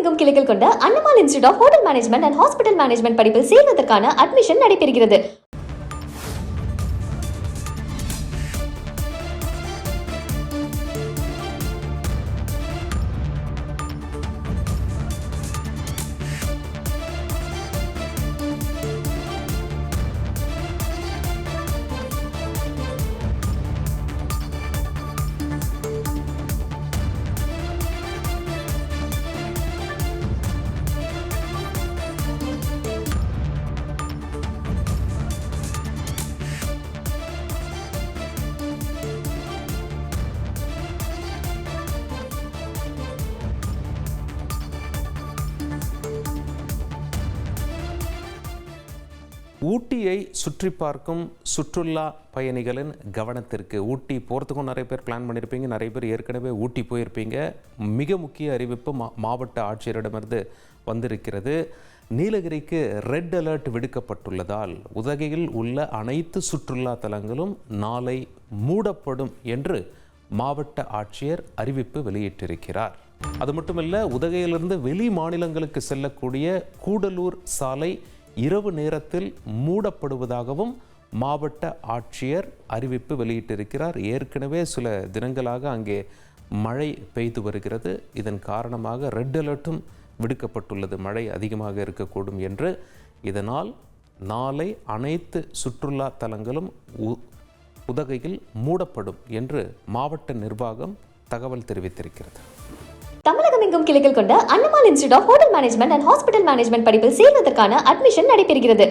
தமிழகமெங்கும் கிளைகள் கொண்ட Annamal institute of hotel management and hospital management படிப்பில் சேர்வதற்கான அட்மிஷன் நடைபெறுகிறது. ஊட்டியை சுற்றி பார்க்கும் சுற்றுலா பயணிகளின் கவனத்திற்கு, ஊட்டி போகிறதுக்கும் நிறைய பேர் பிளான் பண்ணியிருப்பீங்க, நிறைய பேர் ஏற்கனவே ஊட்டி போயிருப்பீங்க. மிக முக்கிய அறிவிப்பு மாவட்ட ஆட்சியரிடமிருந்து வந்திருக்கிறது. நீலகிரிக்கு ரெட் அலர்ட் விடுக்கப்பட்டுள்ளதால் உதகையில் உள்ள அனைத்து சுற்றுலா தலங்களும் நாளை மூடப்படும் என்று மாவட்ட ஆட்சியர் அறிவிப்பு வெளியிட்டிருக்கிறார். அது மட்டுமல்ல, உதகையிலிருந்து வெளி மாநிலங்களுக்கு செல்லக்கூடிய கூடலூர் சாலை இரவு நேரத்தில் மூடப்படுவதாகவும் மாவட்ட ஆட்சியர் அறிவிப்பு வெளியிட்டிருக்கிறார். ஏற்கனவே சில தினங்களாக அங்கே மழை பெய்து வருகிறது. இதன் காரணமாக ரெட் அலர்ட்டும் விடுக்கப்பட்டுள்ளது, மழை அதிகமாக இருக்கக்கூடும் என்று. இதனால் நாளை அனைத்து சுற்றுலா தலங்களும் உதகையில் மூடப்படும் என்று மாவட்ட நிர்வாகம் தகவல் தெரிவித்திருக்கிறது. தமிழகமெங்கும் கிளைகள் கொண்ட Annamal institute of hotel management and hospital management படிப்பில் சேர்வதற்கான அட்மிஷன் நடைபெறுகிறது.